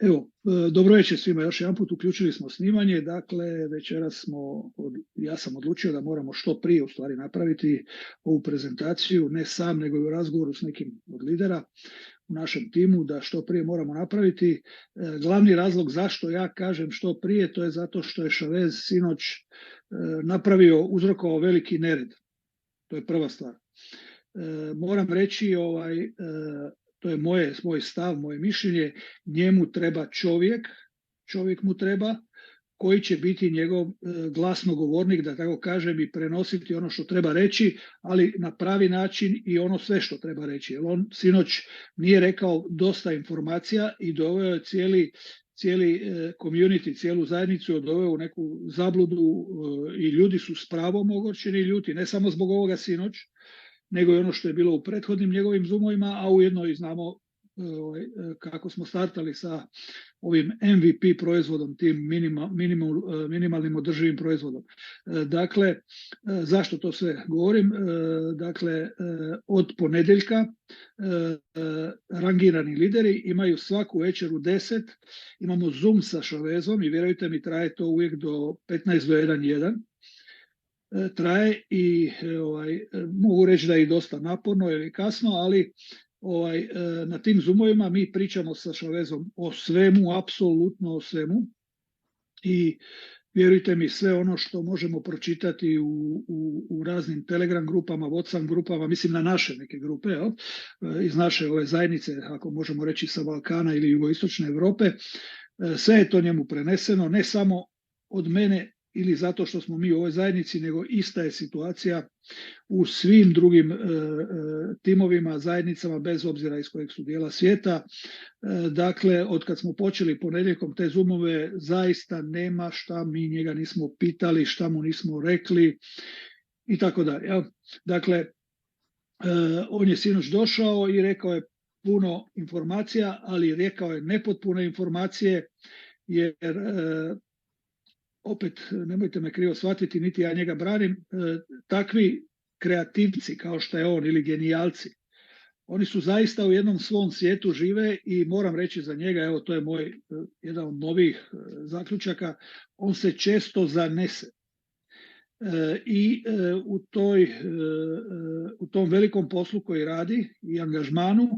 Evo, dobro večer svima, još jedan put uključili smo snimanje, dakle večeras ja sam odlučio da moramo što prije u stvari napraviti ovu prezentaciju, ne sam nego i u razgovoru s nekim od lidera u našem timu, da što prije moramo napraviti. Glavni razlog zašto ja kažem što prije, to je zato što je Chavez sinoć uzrokovao veliki nered. To je prva stvar. Moram reći, to je moj stav, moje mišljenje, njemu treba čovjek mu treba, koji će biti njegov glasnogovornik, da tako kažem, i prenositi ono što treba reći, ali na pravi način i ono sve što treba reći. Jer on sinoć nije rekao dosta informacija i doveo je cijeli community, cijelu zajednicu doveo u neku zabludu i ljudi su s pravom ogorčeni i ljuti, ne samo zbog ovoga sinoć, nego i ono što je bilo u prethodnim njegovim zoomovima, a ujedno i znamo kako smo startali sa ovim MVP proizvodom, tim minimalnim održivim proizvodom. Dakle, zašto to sve govorim? Dakle, od ponedjeljka rangirani lideri imaju svaku večer u 10, imamo Zoom sa Chavezom i vjerujte mi, traje to uvijek do 15 do 1:1. Traje i mogu reći da je dosta naporno ili kasno, ali na tim zoomovima mi pričamo sa Chavezom o svemu, apsolutno o svemu, i vjerujte mi, sve ono što možemo pročitati u raznim Telegram grupama, WhatsApp grupama, mislim na naše neke grupe, iz naše ove zajednice, ako možemo reći sa Balkana ili jugoistočne Europe, sve je to njemu preneseno, ne samo od mene ili zato što smo mi u ovoj zajednici, nego ista je situacija u svim drugim timovima, zajednicama, bez obzira iz kojeg su dijela svijeta. Dakle, od kad smo počeli ponedjeljkom te zoomove, zaista nema šta mi njega nismo pitali, šta mu nismo rekli i tako dalje. Dakle, on je sinoć došao i rekao je puno informacija, ali rekao je nepotpune informacije, jer opet, nemojte me krivo shvatiti, niti ja njega branim, takvi kreativci kao što je on ili genijalci, oni su zaista u jednom svom svijetu žive i moram reći za njega, evo to je moj jedan od novih zaključaka, on se često zanese. I u tom velikom poslu koji radi i angažmanu,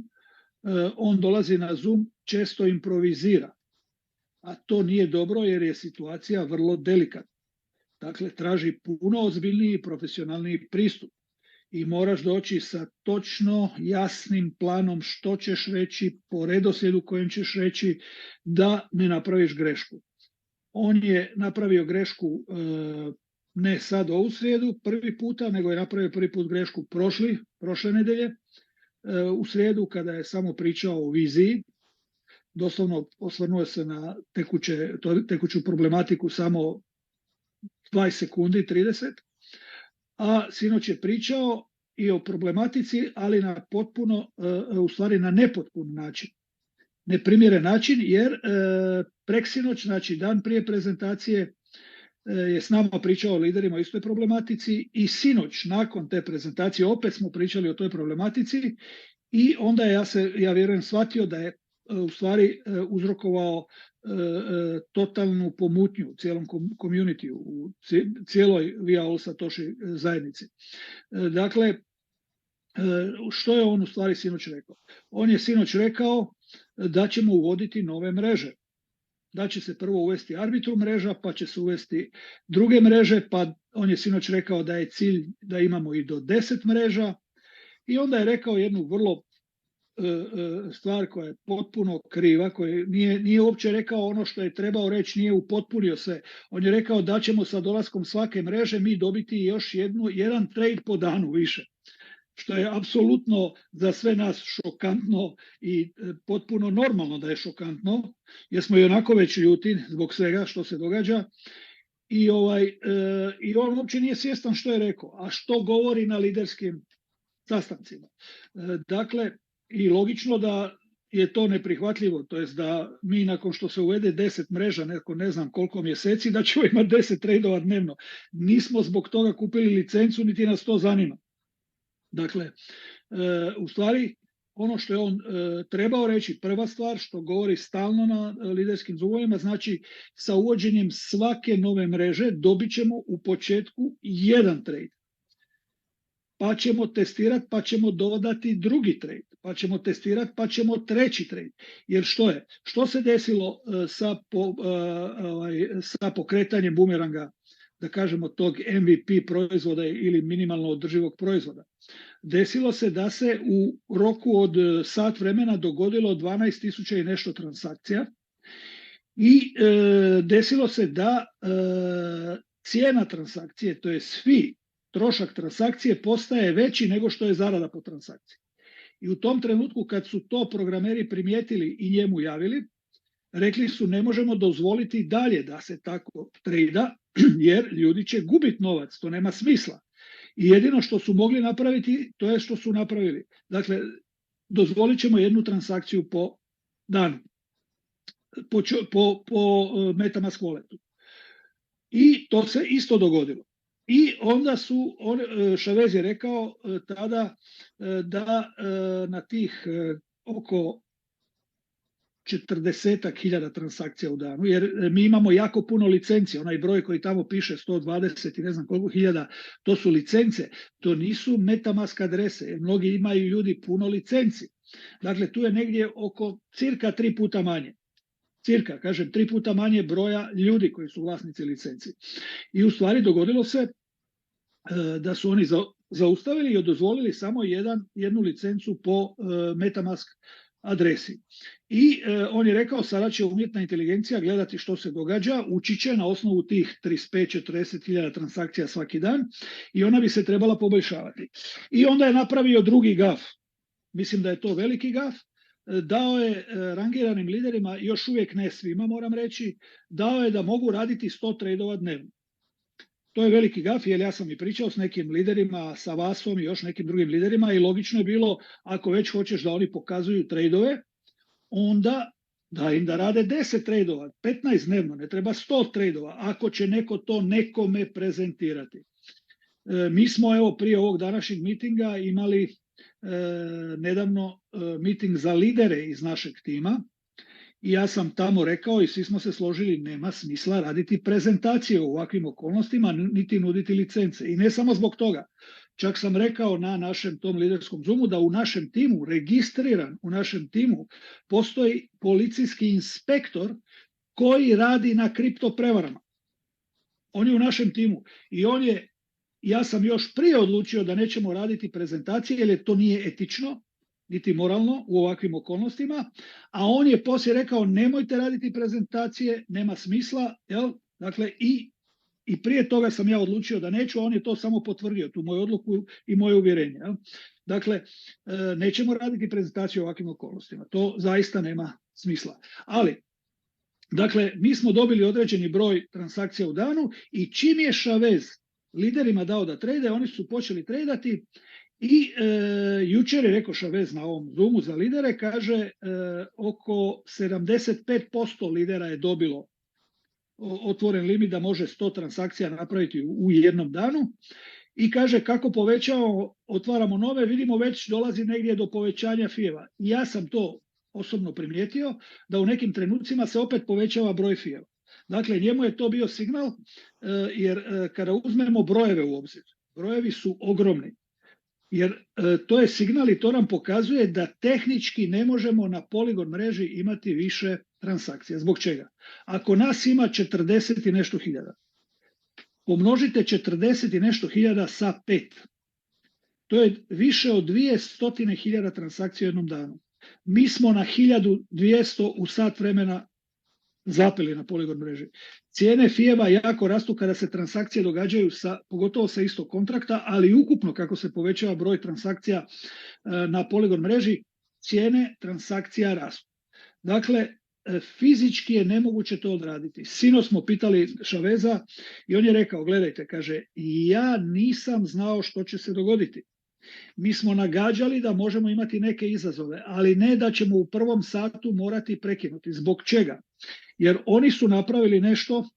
on dolazi na Zoom, često improvizira. A to nije dobro jer je situacija vrlo delikatna. Dakle, traži puno ozbiljniji i profesionalniji pristup i moraš doći sa točno jasnim planom što ćeš reći, po redoslijedu kojem ćeš reći, da ne napraviš grešku. On je napravio grešku ne sad ovu srijedu prvi puta, nego je napravio prvi put grešku prošle nedelje u srijedu, kada je samo pričao o viziji. Doslovno osvrnuo se na tekuću problematiku samo 20 sekundi, 30, a sinoć je pričao i o problematici, ali na nepotpun način. Neprimjeren način, jer preksinoć, znači dan prije prezentacije, je s nama pričao o liderima o istoj problematici i sinoć, nakon te prezentacije, opet smo pričali o toj problematici i onda ja vjerujem shvatio da je u stvari uzrokovao totalnu pomutnju u cijelom community, u cijeloj Via All Satoshi zajednici. Dakle, što je on u stvari sinoć rekao? On je sinoć rekao da ćemo uvoditi nove mreže. Da će se prvo uvesti Arbitrum mreža, pa će se uvesti druge mreže, pa on je sinoć rekao da je cilj da imamo i do 10 mreža i onda je rekao jednu vrlo stvar koja je potpuno kriva, koja nije uopće rekao ono što je trebao reći, nije upotpunio sve. On je rekao da ćemo sa dolaskom svake mreže mi dobiti još jedan trade po danu više, što je apsolutno za sve nas šokantno i potpuno normalno da je šokantno, jer smo i onako već ljuti zbog svega što se događa. I on uopće nije svjestan što je rekao, a što govori na liderskim sastancima. Dakle, i logično da je to neprihvatljivo, to jest da mi nakon što se uvede 10 mreža, ne znam koliko mjeseci, da ćemo imati 10 tradova dnevno. Nismo zbog toga kupili licencu, niti nas to zanima. Dakle, u stvari ono što je on trebao reći, prva stvar što govori stalno na liderskim zumovima, znači sa uvođenjem svake nove mreže dobit ćemo u početku jedan trade. Pa ćemo testirati, pa ćemo dodati drugi trade, pa ćemo testirati, pa ćemo treći trade. Jer što je? Što se desilo sa pokretanjem bumeranga, da kažemo tog MVP proizvoda ili minimalno održivog proizvoda? Desilo se da se u roku od sat vremena dogodilo 12.000 i nešto transakcija i desilo se da cijena transakcije, to je svi trošak transakcije, postaje veći nego što je zarada po transakciji. I u tom trenutku kad su to programeri primijetili i njemu javili, rekli su ne možemo dozvoliti dalje da se tako trejda, jer ljudi će gubiti novac, to nema smisla. I jedino što su mogli napraviti, to je što su napravili. Dakle, dozvolit ćemo jednu transakciju po danu, po MetaMask walletu. I to se isto dogodilo. I onda Chavez je rekao tada da na tih oko 40.000 transakcija u danu, jer mi imamo jako puno licencija, onaj broj koji tamo piše 120 i ne znam koliko hiljada, to su licence, to nisu MetaMask adrese, jer mnogi imaju ljudi puno licenci. Dakle, tu je negdje oko cirka 3 puta manje. Cirka, kažem, 3 puta manje broja ljudi koji su vlasnici licenci. I u stvari dogodilo se da su oni zaustavili i dozvolili samo jednu licencu po MetaMask adresi. I on je rekao sada će umjetna inteligencija gledati što se događa, ući će na osnovu tih 35-40.000 transakcija svaki dan i ona bi se trebala poboljšavati. I onda je napravio drugi gaf. Mislim da je to veliki gaf. Dao je rangiranim liderima, još uvijek ne svima moram reći, dao je da mogu raditi 100 tradova dnevno. To je veliki gaf, jer ja sam i pričao s nekim liderima, sa Vasom i još nekim drugim liderima i logično je bilo, ako već hoćeš da oni pokazuju tradove, onda da im da rade 10 tradova, 15 dnevno, ne treba 100 tradova, ako će neko to nekome prezentirati. Mi smo evo prije ovog današnjeg mitinga imali nedavno miting za lidere iz našeg tima i ja sam tamo rekao i svi smo se složili, nema smisla raditi prezentacije u ovakvim okolnostima, niti nuditi licence. I ne samo zbog toga. Čak sam rekao na našem tom liderskom Zoomu da u našem timu, registriran u našem timu, postoji policijski inspektor koji radi na kripto prevarama. On je u našem timu i ja sam još prije odlučio da nećemo raditi prezentacije jer to nije etično, niti moralno u ovakvim okolnostima, a on je poslije rekao nemojte raditi prezentacije, nema smisla, jel? Dakle i prije toga sam ja odlučio da neću, a on je to samo potvrdio, tu moju odluku i moje uvjerenje. Jel? Dakle, nećemo raditi prezentacije u ovakvim okolnostima, to zaista nema smisla. Ali, dakle, mi smo dobili određeni broj transakcija u danu i čim je Chavez liderima dao da trade, oni su počeli tradati. I jučer je rekao Chavez na ovom Zoomu za lidere, kaže oko 75% lidera je dobilo otvoren limit da može 100 transakcija napraviti u jednom danu i kaže kako povećamo, otvaramo nove, vidimo već dolazi negdje do povećanja fijeva. I ja sam to osobno primijetio da u nekim trenucima se opet povećava broj fijeva. Dakle, njemu je to bio signal jer kada uzmemo brojeve u obzir, brojevi su ogromni. Jer to je signal i to nam pokazuje da tehnički ne možemo na Polygon mreži imati više transakcija. Zbog čega? Ako nas ima 40 i nešto hiljada, pomnožite 40 i nešto hiljada sa 5. To je više od 200.000 transakcija u jednom danu. Mi smo na 1200 u sat vremena zapeli na Polygon mreži. Cijene fijeva jako rastu kada se transakcije događaju pogotovo sa istog kontrakta, ali ukupno kako se povećava broj transakcija na Polygon mreži, cijene transakcija rastu. Dakle, fizički je nemoguće to odraditi. Sinoć smo pitali Chaveza i on je rekao, gledajte, kaže, ja nisam znao što će se dogoditi. Mi smo nagađali da možemo imati neke izazove, ali ne da ćemo u prvom satu morati prekinuti. Zbog čega? Jer oni su napravili nešto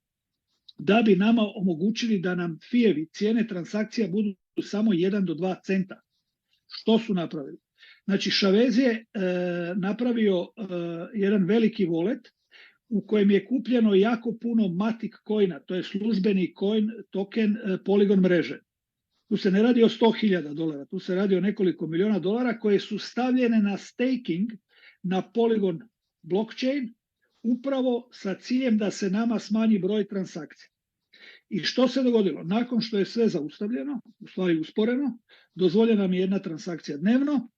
da bi nama omogućili da nam fijevi, cijene transakcija budu samo 1 do 2 centa. Što su napravili? Znači, Chavez je napravio jedan veliki wallet u kojem je kupljeno jako puno Matic coina, to je službeni coin token Polygon mreže. Tu se ne radi o $100.000, tu se radi o nekoliko miliona dolara koje su stavljene na staking na Polygon blockchain upravo sa ciljem da se nama smanji broj transakcija. I što se dogodilo? Nakon što je sve zaustavljeno, u stvari usporeno, dozvoljena nam je jedna transakcija dnevno,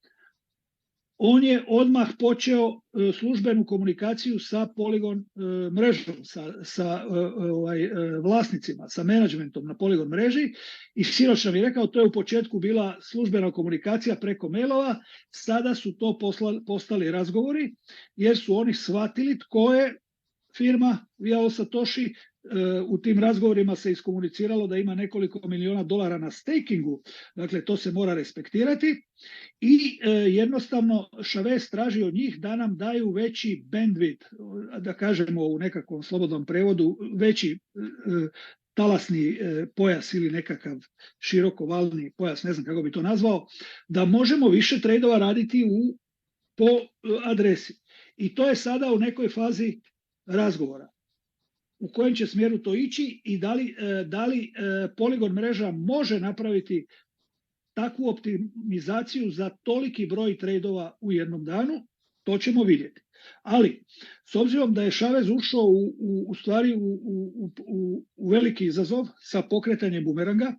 on je odmah počeo službenu komunikaciju sa Polygon mrežom, sa vlasnicima, sa menadžmentom na Polygon mreži i sinoć nam je rekao, to je u početku bila službena komunikacija preko mailova, sada su to postali razgovori jer su oni shvatili tko je firma Vijao Satoshi. U tim razgovorima se iskomuniciralo da ima nekoliko miliona dolara na stakingu, dakle to se mora respektirati i jednostavno Chavez traži od njih da nam daju veći bandwidth, da kažemo u nekakvom slobodnom prevodu, veći talasni pojas ili nekakav širokovalni pojas, ne znam kako bi to nazvao, da možemo više tradova raditi po adresi. I to je sada u nekoj fazi razgovora. U kojem će smjeru to ići i da li Polygon mreža može napraviti takvu optimizaciju za toliki broj tradova u jednom danu, to ćemo vidjeti. Ali, s obzirom da je Chavez ušao u stvari u veliki izazov sa pokretanjem bumeranga,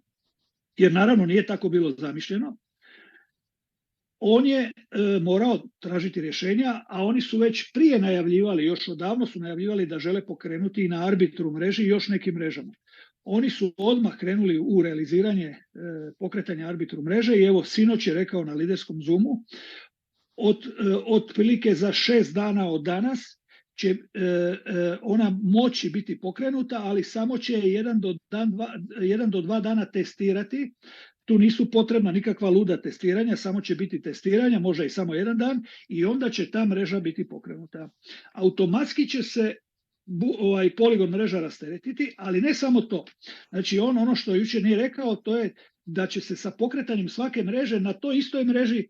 jer naravno nije tako bilo zamišljeno, on je morao tražiti rješenja, a oni su već prije najavljivali, još odavno su najavljivali da žele pokrenuti i na Arbitrum mreži i još nekim mrežama. Oni su odmah krenuli u realiziranje pokretanja Arbitrum mreže i evo sinoć je rekao na liderskom Zoomu, otprilike za 6 dana od danas će ona moći biti pokrenuta, ali samo će 1 do 2 dana testirati. Tu nisu potrebna nikakva luda testiranja, samo će biti testiranja, možda i samo 1 dan i onda će ta mreža biti pokrenuta. Automatski će se Polygon mreža rasteretiti, ali ne samo to. Znači ono što jučer nije rekao, to je da će se sa pokretanjem svake mreže na toj istoj mreži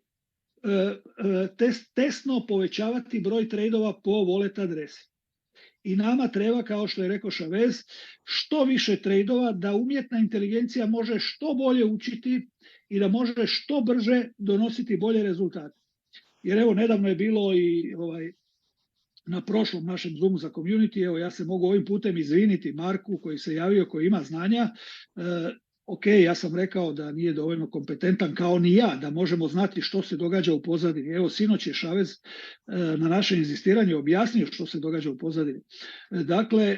testno povećavati broj tradova po wallet adresi. I nama treba, kao što je rekao Chavez, što više tradova da umjetna inteligencija može što bolje učiti i da može što brže donositi bolje rezultate. Jer evo, nedavno je bilo i na prošlom našem Zoomu za community, evo ja se mogu ovim putem izviniti Marku koji se javio, koji ima znanja. Ok, ja sam rekao da nije dovoljno kompetentan kao ni ja, da možemo znati što se događa u pozadini. Evo, sinoć je Chavez na naše inzistiranje objasnio što se događa u pozadini. Dakle,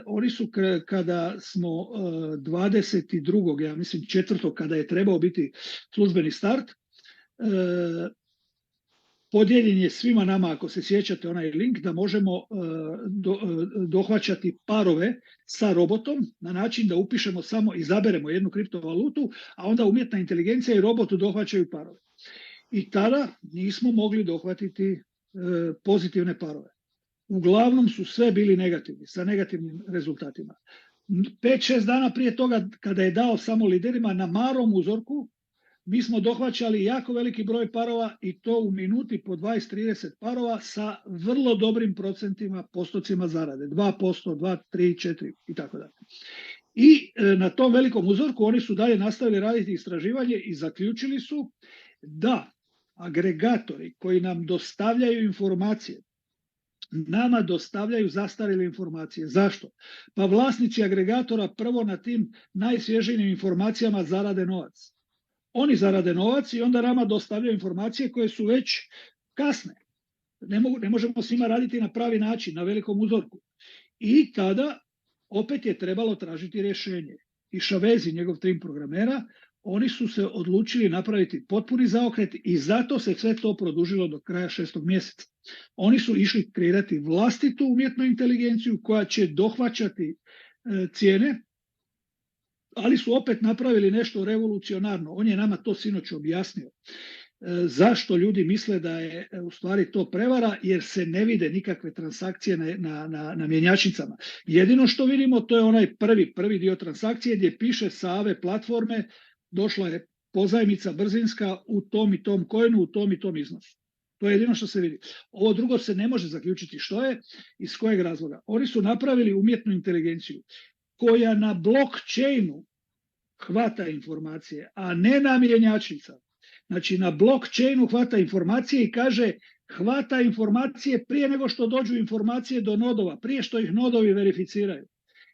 oni su kada smo 22. ja mislim 4. kada je trebao biti službeni start, podijeljen je svima nama, ako se sjećate onaj link, da možemo dohvaćati parove sa robotom na način da upišemo samo, izaberemo jednu kriptovalutu, a onda umjetna inteligencija i robot dohvaćaju parove. I tada nismo mogli dohvatiti pozitivne parove. Uglavnom su sve bili negativni, sa negativnim rezultatima. 5-6 dana prije toga, kada je dao samo liderima na malom uzorku, mi smo dohvaćali jako veliki broj parova i to u minuti po 20-30 parova sa vrlo dobrim postocima zarade. 2%, 2, 3, 4 i tako dalje. I na tom velikom uzorku oni su dalje nastavili raditi istraživanje i zaključili su da agregatori koji nam dostavljaju informacije, nama dostavljaju zastarjele informacije. Zašto? Pa vlasnici agregatora prvo na tim najsvježijim informacijama zarade novac. Oni zarade novac i onda nama dostavljaju informacije koje su već kasne. Ne možemo s njima raditi na pravi način, na velikom uzorku. I tada opet je trebalo tražiti rješenje. I Chavez i njegov tim programera, oni su se odlučili napraviti potpuni zaokret i zato se sve to produžilo do kraja 6. mjeseca. Oni su išli kreirati vlastitu umjetnu inteligenciju koja će dohvaćati cijene, ali su opet napravili nešto revolucionarno. On je nama to sinoć objasnio. Zašto ljudi misle da je u stvari to prevara, jer se ne vide nikakve transakcije na mjenjačnicama. Jedino što vidimo to je onaj prvi dio transakcije gdje piše sa ove platforme došla je pozajmica brzinska u tom i tom coinu, u tom i tom iznosu. To je jedino što se vidi. Ovo drugo se ne može zaključiti što je, iz kojeg razloga. Oni su napravili umjetnu inteligenciju koja na blockchainu hvata informacije, a ne na mjenjačnica. Znači na blockchainu hvata informacije i kaže hvata informacije prije nego što dođu informacije do nodova, prije što ih nodovi verificiraju.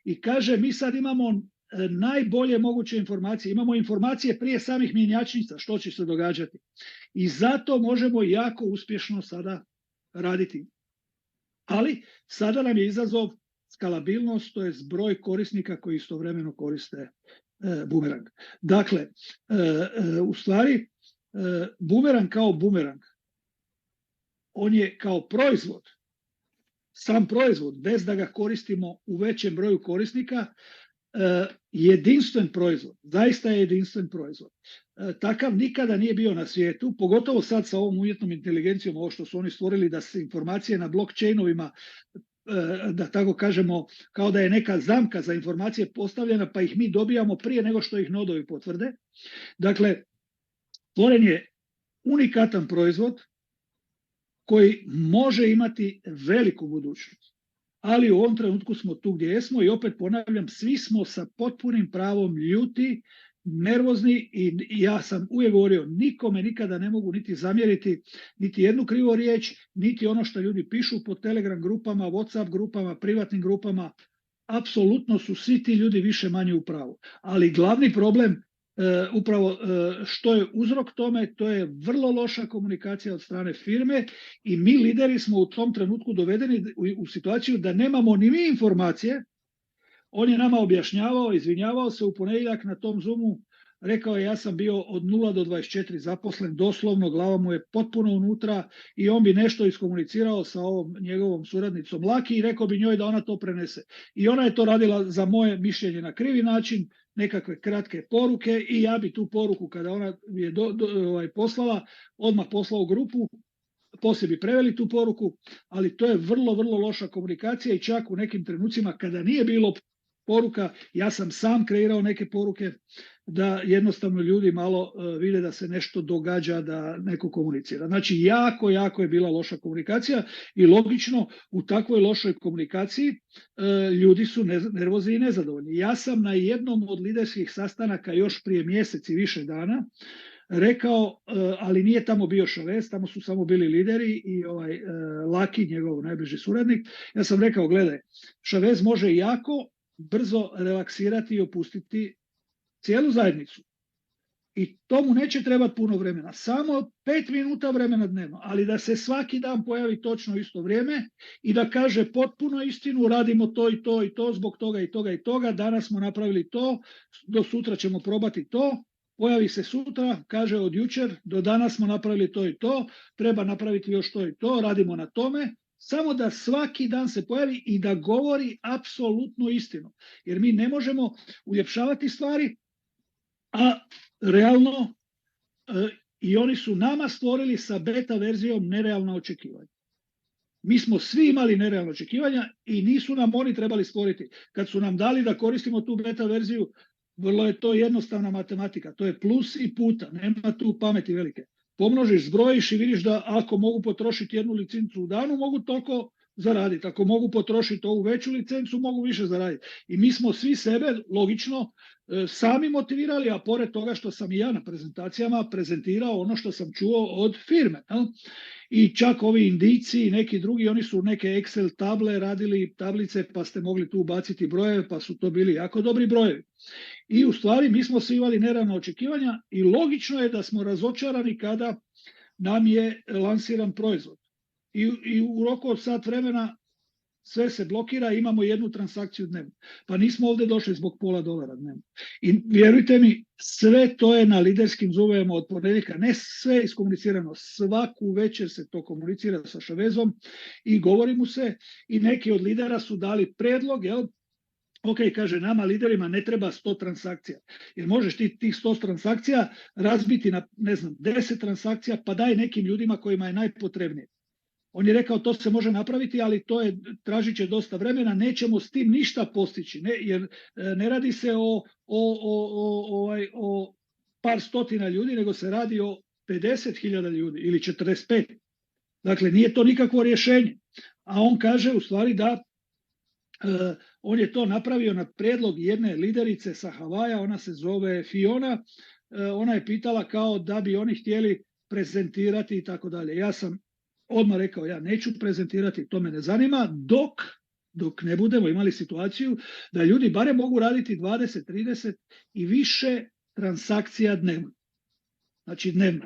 I kaže mi sad imamo najbolje moguće informacije, imamo informacije prije samih mjenjačnica što će se događati. I zato možemo jako uspješno sada raditi. Ali sada nam je izazov skalabilnost, to je broj korisnika koji istovremeno koriste bumerang. Dakle, u stvari, bumerang kao bumerang, on je kao proizvod, sam proizvod, bez da ga koristimo u većem broju korisnika, jedinstven proizvod, zaista je jedinstven proizvod. Takav nikada nije bio na svijetu, pogotovo sad sa ovom umjetnom inteligencijom, ovo što su oni stvorili da se informacije na blockchainovima, da tako kažemo, kao da je neka zamka za informacije postavljena, pa ih mi dobijamo prije nego što ih nodovi potvrde. Dakle, stvoren je unikatan proizvod koji može imati veliku budućnost. Ali u ovom trenutku smo tu gdje jesmo i opet ponavljam, svi smo sa potpunim pravom ljuti, nervozni i ja sam uvijek govorio, nikome nikada ne mogu niti zamjeriti niti jednu krivu riječ, niti ono što ljudi pišu po Telegram grupama, WhatsApp grupama, privatnim grupama. Apsolutno su svi ti ljudi više manje u pravu. Ali glavni problem, upravo što je uzrok tome, to je vrlo loša komunikacija od strane firme i mi lideri smo u tom trenutku dovedeni u situaciju da nemamo ni mi informacije. On je nama objašnjavao, izvinjavao se u ponedjeljak na tom Zoomu, rekao je ja sam bio od 0 do 24 zaposlen, doslovno glava mu je potpuno unutra i on bi nešto iskomunicirao sa ovom njegovom suradnicom Laki i rekao bi njoj da ona to prenese. I ona je to radila za moje mišljenje na krivi način, nekakve kratke poruke i ja bi tu poruku kada ona je poslala, odmah poslao u grupu, poslije bi preveli tu poruku, ali to je vrlo, vrlo loša komunikacija i čak u nekim trenucima kada nije bilo poruka, ja sam sam kreirao neke poruke da jednostavno ljudi malo vide da se nešto događa, da neko komunicira. Znači jako, jako je bila loša komunikacija i logično u takvoj lošoj komunikaciji ljudi su nervozni i nezadovoljni. Ja sam na jednom od liderskih sastanaka još prije mjesec i više dana rekao, ali nije tamo bio Chavez, tamo su samo bili lideri i Laki, njegov najbliži suradnik. Ja sam rekao, gledaj, Chavez može jako brzo relaksirati i opustiti cijelu zajednicu. I tomu neće trebati puno vremena, samo 5 minuta vremena dnevno, ali da se svaki dan pojavi točno isto vrijeme i da kaže potpuno istinu, radimo to i to i to, zbog toga i toga i toga, danas smo napravili to, do sutra ćemo probati to, pojavi se sutra, kaže od jučer, do danas smo napravili to i to, treba napraviti još to i to, radimo na tome, samo da svaki dan se pojavi i da govori apsolutno istinu. Jer mi ne možemo uljepšavati stvari, a realno i oni su nama stvorili sa beta verzijom nerealna očekivanja. Mi smo svi imali nerealna očekivanja i nisu nam oni trebali stvoriti. Kad su nam dali da koristimo tu beta verziju, vrlo je to jednostavna matematika. To je plus i puta, nema tu pameti velike. Pomnožiš, zbrojiš i vidiš da ako mogu potrošiti jednu licencu u danu, mogu toliko zaraditi. Ako mogu potrošiti ovu veću licencu, mogu više zaraditi. I mi smo svi sebe, logično, sami motivirali, a pored toga što sam i ja na prezentacijama prezentirao ono što sam čuo od firme. I čak ovi Indijci i neki drugi, oni su neke Excel table radili, tablice, pa ste mogli tu ubaciti brojeve, pa su to bili jako dobri brojevi. I u stvari mi smo svi imali nerealna očekivanja i logično je da smo razočarani kada nam je lansiran proizvod. I u roku od sat vremena sve se blokira, imamo jednu transakciju dnevno. Pa nismo ovdje došli zbog $0.5 dnevno. I vjerujte mi, sve to je na liderskim Zoomima od ponedjeljka, ne sve iskomunicirano, svaku večer se to komunicira sa Chavezom i govori mu se i neki od lidera su dali predlog, ok, kaže, nama liderima ne treba 100 transakcija, jer možeš tih 100 transakcija razbiti na, 10 transakcija, pa daj nekim ljudima kojima je najpotrebnije. On je rekao, to se može napraviti, ali tražit će dosta vremena, nećemo s tim ništa postići, jer ne radi se o par stotina ljudi, nego se radi o 50.000 ljudi ili 45. Dakle, nije to nikakvo rješenje. A on kaže u stvari da on je to napravio na prijedlog jedne liderice sa Havaja, ona se zove Fiona. Ona je pitala kao da bi oni htjeli prezentirati i tako dalje. Ja sam odmah rekao, ja neću prezentirati, to me ne zanima, dok ne budemo imali situaciju da ljudi barem mogu raditi 20, 30 i više transakcija dnevno. Znači dnevno.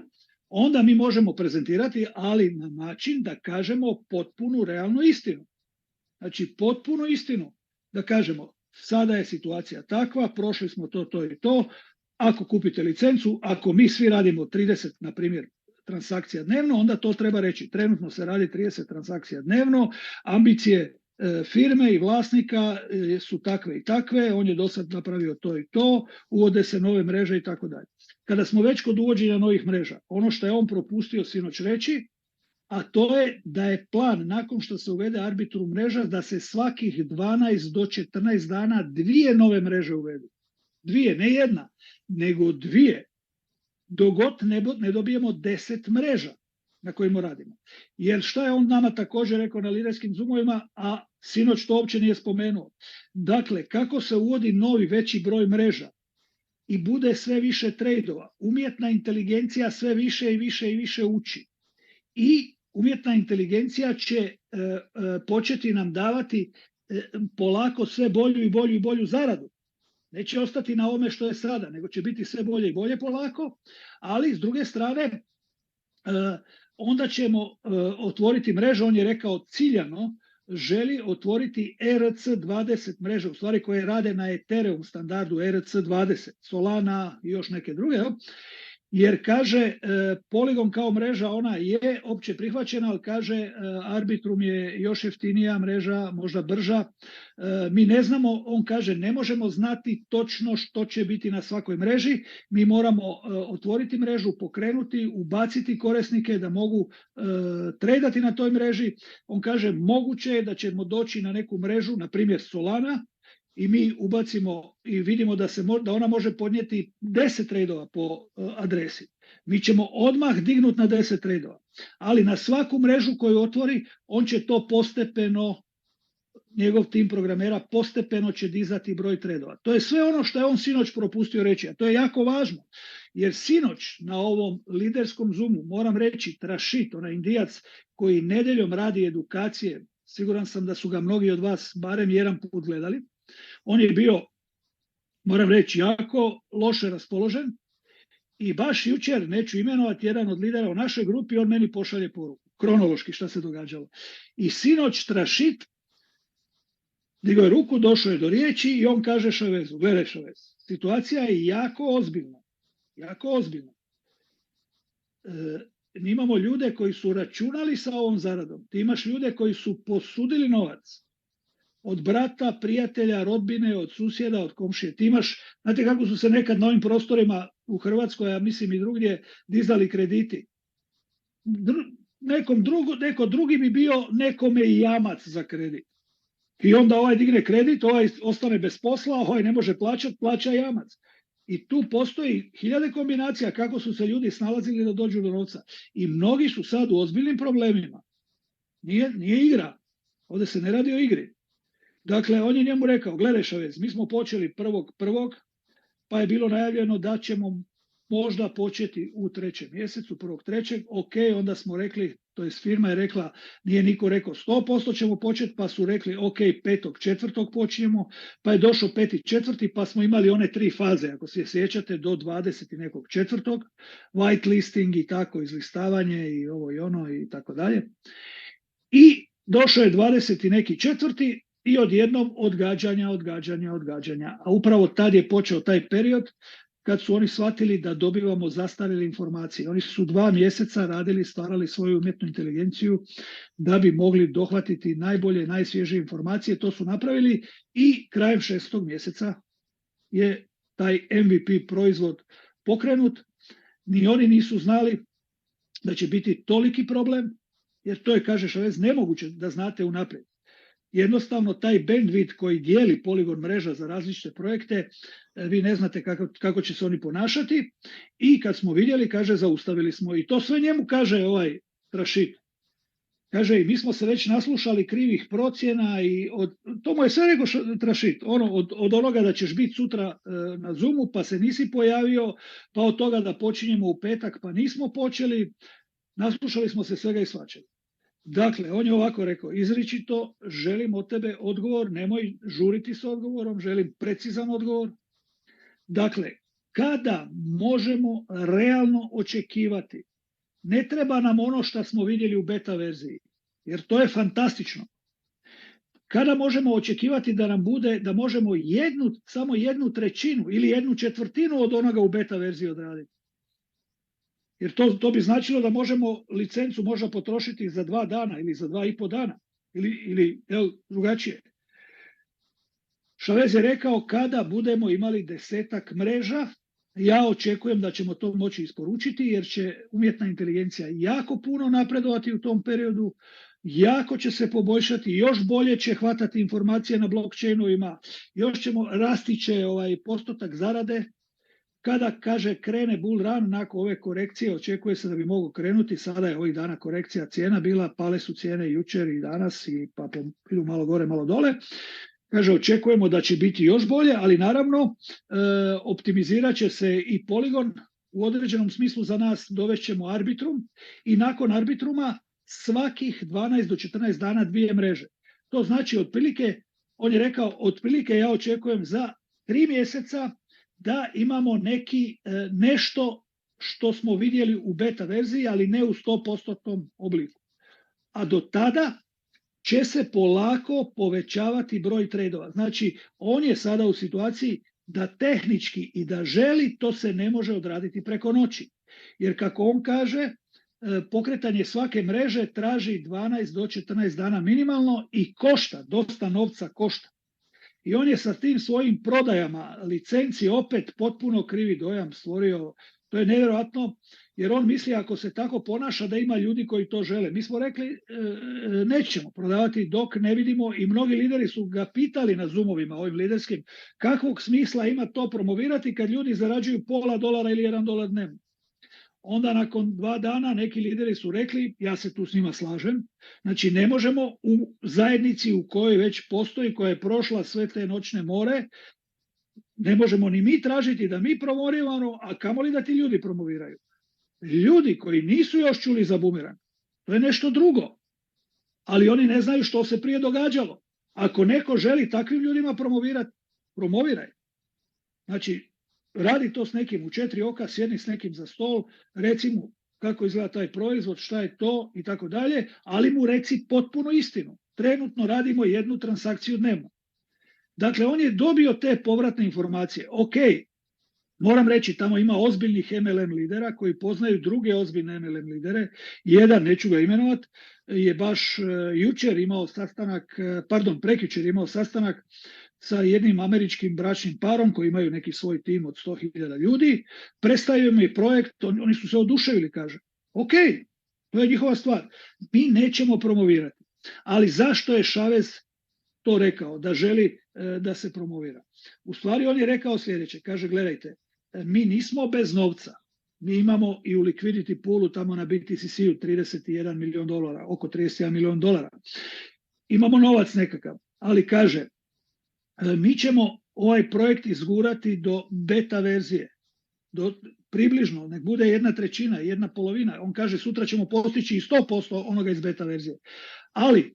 Onda mi možemo prezentirati, ali na način da kažemo potpunu realnu istinu. Znači potpunu istinu. Da kažemo, sada je situacija takva, prošli smo to i to. Ako kupite licencu, ako mi svi radimo 30, na primjer, transakcija dnevno, onda to treba reći. Trenutno se radi 30 transakcija dnevno, ambicije firme i vlasnika su takve i takve, on je do sad napravio to i to, uvode se nove mreže i tako dalje. Kada smo već kod uvođenja novih mreža, ono što je on propustio sinoć reći, a to je da je plan nakon što se uvede Arbitrum mreža da se svakih 12 do 14 dana 2 nove mreže uvedu. 2, ne jedna, nego 2. Dok god ne dobijemo 10 mreža na kojima radimo. Jer šta je on nama također rekao na liderskim zoomovima, a sinoć to uopće nije spomenuo. Dakle, kako se uvodi novi veći broj mreža i bude sve više trejdova, umjetna inteligencija sve više i više i više uči. I umjetna inteligencija će početi nam davati polako sve bolju i bolju i bolju zaradu. Neće ostati na ovome što je sada, nego će biti sve bolje i bolje polako, ali s druge strane onda ćemo otvoriti mrežu, on je rekao ciljano, želi otvoriti ERC20 mreže, u stvari koje rade na Ethereum standardu ERC20, Solana i još neke druge, jer kaže Polygon kao mreža ona je opće prihvaćena, ali kaže Arbitrum je još jeftinija mreža, možda brža. Mi ne znamo, on kaže ne možemo znati točno što će biti na svakoj mreži, mi moramo otvoriti mrežu, pokrenuti, ubaciti korisnike da mogu tradati na toj mreži. On kaže moguće je da ćemo doći na neku mrežu, na primjer Solana, i mi ubacimo i vidimo da ona može podnijeti 10 tradova po adresi. Mi ćemo odmah dignuti na 10 tradova. Ali na svaku mrežu koju otvori, on će to postepeno, njegov tim programera postepeno će dizati broj tradova. To je sve ono što je on sinoć propustio reći, a to je jako važno. Jer sinoć na ovom liderskom zoomu, moram reći, Trašit, onaj Indijac koji nedeljom radi edukacije, siguran sam da su ga mnogi od vas barem jedan put gledali, on je bio, moram reći, jako loše raspoložen i baš jučer, neću imenovati, jedan od lidera u našoj grupi, on meni pošalje poruku, kronološki šta se događalo. I sinoć Trašit digao je ruku, došao je do riječi i on kaže Šavezu, gledaj Šavez, situacija je jako ozbiljna, jako ozbiljna. Mi imamo ljude koji su računali sa ovom zaradom, ti imaš ljude koji su posudili novac, od brata, prijatelja, rodbine, od susjeda, od komšije. Ti imaš, znate kako su se nekad na ovim prostorima u Hrvatskoj, a mislim i drugdje, dizali krediti. Neko drugi bi bio nekome i jamac za kredit. I onda ovaj digne kredit, ovaj ostane bez posla, ovaj ne može plaćati, plaća jamac. I tu postoji hiljade kombinacija kako su se ljudi snalazili da dođu do novca. I mnogi su sad u ozbiljnim problemima. Nije igra. Ovdje se ne radi o igri. Dakle, on je njemu rekao, gledaj Šavez, mi smo počeli 1.1. pa je bilo najavljeno da ćemo možda početi u 3. mjesecu, 1.3. Ok, onda smo rekli, to jest firma je rekla, nije niko rekao 100% ćemo početi, pa su rekli ok, 5.4. počinjemo, pa je došao 5.4. pa smo imali one 3 faze, ako se sjećate, do 20. nekog 4. whitelisting i tako, izlistavanje i ovo i ono i tako dalje. I došao je 20. neki 4. i odjednom odgađanja. A upravo tad je počeo taj period kad su oni shvatili da dobivamo zastarjele informacije. Oni su 2 mjeseca radili, stvarali svoju umjetnu inteligenciju da bi mogli dohvatiti najbolje, najsvježije informacije. To su napravili i krajem 6. mjeseca je taj MVP proizvod pokrenut. Ni oni nisu znali da će biti toliki problem, jer to je, kaže Šavez, nemoguće da znate unaprijed. jednostavno taj bandwidth koji dijeli Polygon mreža za različite projekte, vi ne znate kako će se oni ponašati. I kad smo vidjeli, kaže, zaustavili smo. I to sve njemu kaže ovaj Rashid. Kaže, i mi smo se već naslušali krivih procjena i to mu je sve rekao Rashid. Od onoga da ćeš biti sutra na Zoomu pa se nisi pojavio, pa od toga da počinjemo u petak pa nismo počeli. Naslušali smo se svega i svačega. Dakle, on je ovako rekao, izričito, želim od tebe odgovor, nemoj žuriti s odgovorom, želim precizan odgovor. Dakle, kada možemo realno očekivati, ne treba nam ono što smo vidjeli u beta verziji, jer to je fantastično. Kada možemo očekivati da nam bude, da možemo samo 1/3 ili 1/4 od onoga u beta verziji odraditi. Jer to bi značilo da možemo licencu možda potrošiti za 2 dana ili za 2,5 dana ili drugačije. Chavez je rekao, kada budemo imali 10-ak mreža, ja očekujem da ćemo to moći isporučiti jer će umjetna inteligencija jako puno napredovati u tom periodu, jako će se poboljšati, još bolje će hvatati informacije na blockchainovima, još ćemo rasti će postotak zarade. Kada, kaže, krene bull run, nakon ove korekcije, očekuje se da bi mogao krenuti, sada je ovih dana korekcija cijena bila, pale su cijene jučer i danas i pa idu malo gore, malo dole. Kaže, očekujemo da će biti još bolje, ali naravno optimizirat će se i Polygon u određenom smislu za nas, dovešćemo Arbitrum i nakon Arbitruma svakih 12 do 14 dana 2 mreže. To znači otprilike, on je rekao, otprilike ja očekujem za 3 mjeseca da imamo nešto što smo vidjeli u beta verziji, ali ne u 100% obliku. A do tada će se polako povećavati broj tradova. Znači, on je sada u situaciji da tehnički i da želi, to se ne može odraditi preko noći. Jer kako on kaže, pokretanje svake mreže traži 12 do 14 dana minimalno i košta, dosta novca košta. I on je sa tim svojim prodajama licenci opet potpuno krivi dojam stvorio. To je nevjerojatno, jer on misli ako se tako ponaša da ima ljudi koji to žele. Mi smo rekli nećemo prodavati dok ne vidimo i mnogi lideri su ga pitali na Zoomovima, ovim liderskim, kakvog smisla ima to promovirati kad ljudi zarađuju $0,5 ili $1 dnevno. Onda nakon 2 dana neki lideri su rekli, ja se tu s njima slažem, znači ne možemo u zajednici u kojoj već postoji, koja je prošla sve te noćne more, ne možemo ni mi tražiti da mi promoviramo, a kamoli da ti ljudi promoviraju. Ljudi koji nisu još čuli za bumerang, to je nešto drugo, ali oni ne znaju što se prije događalo. Ako neko želi takvim ljudima promovirati, promoviraj. Znači, radi to s nekim u 4 oka, sjedni s nekim za stol, reci mu kako izgleda taj proizvod, šta je to i tako dalje, ali mu reci potpuno istinu. Trenutno radimo 1 transakciju dnevno. Dakle, on je dobio te povratne informacije. Ok, moram reći, tamo ima ozbiljnih MLM lidera koji poznaju druge ozbiljne MLM lidere. Jedan, neću ga imenovati, je baš prekjučer imao sastanak sa jednim američkim bračnim parom koji imaju neki svoj tim od 100.000 ljudi. Predstavio mi projekt, oni su se oduševili, kaže. Ok, to je njihova stvar. Mi nećemo promovirati. Ali zašto je Chavez to rekao, da želi da se promovira? U stvari on je rekao sljedeće, kaže, gledajte, mi nismo bez novca. Mi imamo i u liquidity poolu tamo na BTCC-u $31 milion, oko $31 milion. Imamo novac nekakav, ali kaže, mi ćemo ovaj projekt izgurati do beta verzije, do približno, nek bude 1/3, 1/2. On kaže, sutra ćemo postići i 100% onoga iz beta verzije. Ali,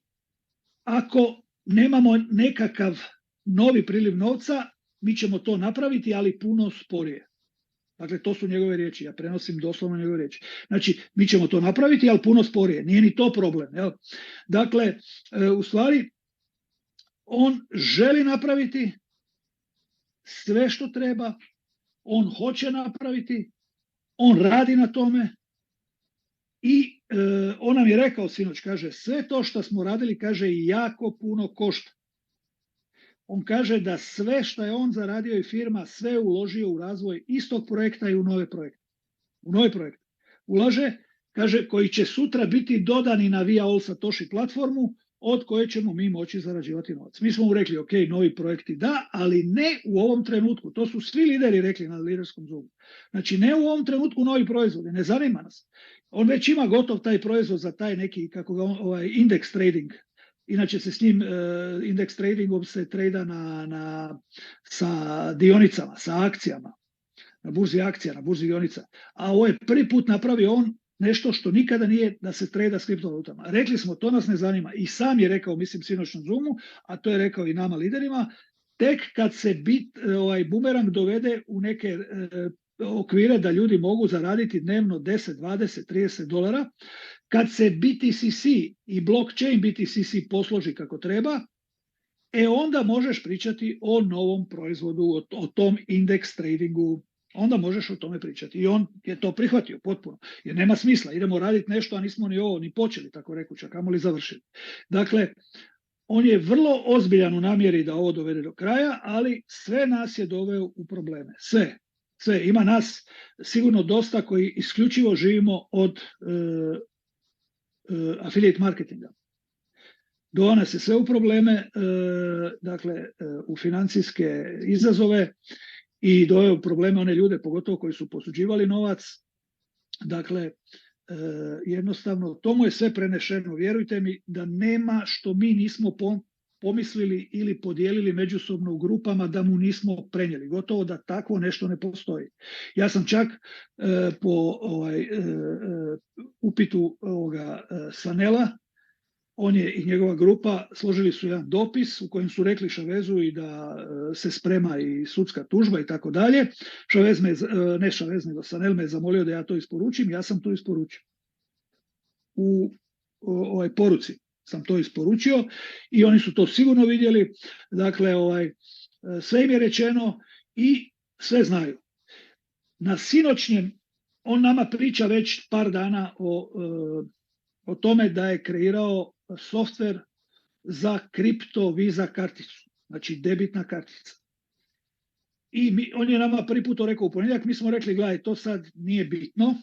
ako nemamo nekakav novi priliv novca, mi ćemo to napraviti, ali puno sporije. Dakle, to su njegove riječi, ja prenosim doslovno njegove riječi. Znači, mi ćemo to napraviti, ali puno sporije. Nije ni to problem. Jel? Dakle, u stvari, on želi napraviti sve što treba, on hoće napraviti, on radi na tome i on nam je rekao sinoć, kaže, sve to što smo radili, kaže, jako puno košta. On kaže da sve što je on zaradio i firma, sve je uložio u razvoj istog projekta i u nove projekte. U nove projekte. Ulaže, kaže, koji će sutra biti dodani na Via All Satoshi platformu, od koje ćemo mi moći zarađivati novac. Mi smo mu rekli, ok, novi projekti da, ali ne u ovom trenutku. To su svi lideri rekli na liderskom Zoomu. Znači, ne u ovom trenutku novi proizvodi, ne zanima nas. On već ima gotov taj proizvod za taj neki, kako ga index trading. Inače se s njim index tradingom se trada sa dionicama, sa akcijama, na burzi akcija, na burzi dionica. A ovo je prvi put napravio on nešto što nikada nije da se trada s kriptovalutama. Rekli smo, to nas ne zanima. I sam je rekao, mislim, sinoć na Zoomu, a to je rekao i nama liderima, tek kad se bumerang dovede u neke okvire da ljudi mogu zaraditi dnevno 10, 20, 30 dolara, kad se BTCC i blockchain BTCC posloži kako treba, onda možeš pričati o novom proizvodu, o tom index tradingu, onda možeš o tome pričati. I on je to prihvatio potpuno, jer nema smisla, idemo raditi nešto, a nismo ni ovo ni počeli, tako rekući, a kamoli završili. Dakle, on je vrlo ozbiljan u namjeri da ovo dovede do kraja, ali sve nas je doveo u probleme. Sve. Ima nas sigurno dosta koji isključivo živimo od affiliate marketinga. Doveo nas je sve u probleme, dakle, u financijske izazove i doveo u probleme one ljude, pogotovo koji su posuđivali novac. Dakle, jednostavno, tomu je sve prenešeno. Vjerujte mi da nema što mi nismo pomislili ili podijelili međusobno u grupama da mu nismo prenijeli. Gotovo da takvo nešto ne postoji. Ja sam čak po upitu Svanela, on je i njegova grupa složili su jedan dopis u kojem su rekli Chavezu i da se sprema i sudska tužba i tako dalje. Svanel me je zamolio da ja to isporučim, ja sam to isporučio. U poruci sam to isporučio i oni su to sigurno vidjeli. Dakle, sve im je rečeno i sve znaju. Na sinoćnjem on nama priča već par dana o tome da je kreirao softver za kripto Visa karticu, znači debitna kartica. I on je nama prvi put to rekao u ponedjeljak, mi smo rekli, gledaj, to sad nije bitno,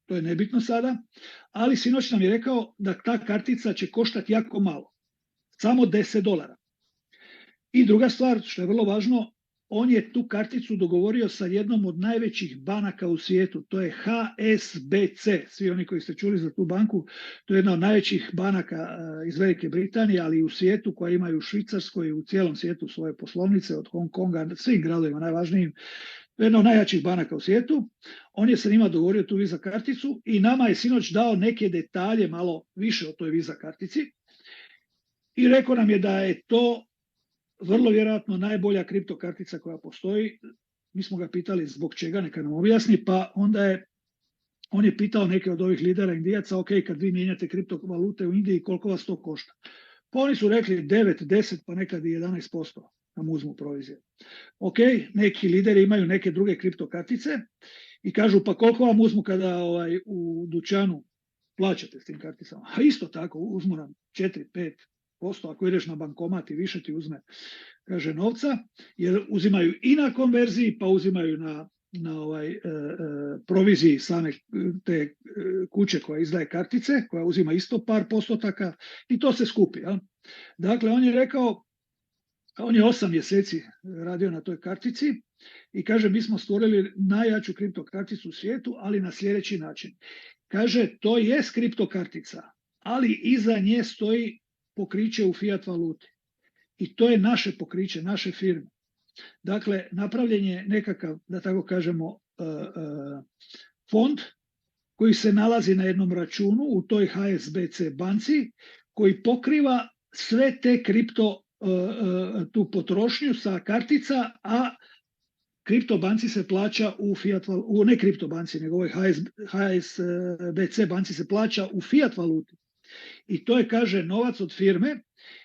to je nebitno sada, ali sinoć nam je rekao da ta kartica će koštati jako malo, samo $10. I druga stvar, što je vrlo važno, on je tu karticu dogovorio sa jednom od najvećih banaka u svijetu, to je HSBC, svi oni koji ste čuli za tu banku, to je jedna od najvećih banaka iz Velike Britanije, ali i u svijetu, koja imaju u Švicarskoj i u cijelom svijetu svoje poslovnice, od Hong Konga, svim gradovima najvažnijim, jedna od najjačih banaka u svijetu. On je sa njima dogovorio tu Visa karticu i nama je sinoć dao neke detalje malo više o toj Visa kartici i rekao nam je da je to vrlo vjerojatno najbolja kripto kartica koja postoji. Mi smo ga pitali zbog čega, neka nam objasni, pa onda on je pitao neke od ovih lidera Indijaca, ok, kad vi mijenjate kriptovalute u Indiji, koliko vas to košta? Pa oni su rekli 9, 10, pa nekad i 11% nam uzmu provizije. Ok, neki lideri imaju neke druge kripto kartice i kažu, pa koliko vam uzmu kada u dućanu plaćate s tim karticama? A isto tako, uzmu nam 4-5%, ako ideš na bankomat i više ti uzme, kaže, novca, jer uzimaju i na konverziji, pa uzimaju na proviziji same te kuće koja izdaje kartice, koja uzima isto par postotaka i to se skupi. Ja? Dakle, on je rekao, on je 8 mjeseci radio na toj kartici i kaže, mi smo stvorili najjaču kripto karticu u svijetu, ali na sljedeći način. Kaže, to je kripto kartica, ali iza nje stoji pokriće u fiat valuti. I to je naše pokriće, naše firme. Dakle, napravljen je nekakav, da tako kažemo, fond koji se nalazi na jednom računu u toj HSBC banci, koji pokriva sve te kripto tu potrošnju sa kartica, a kripto banci se plaća u fiat valuti, ne kripto banci, nego ovoj HSBC banci se plaća u fiat valuti. I to je, kaže, novac od firme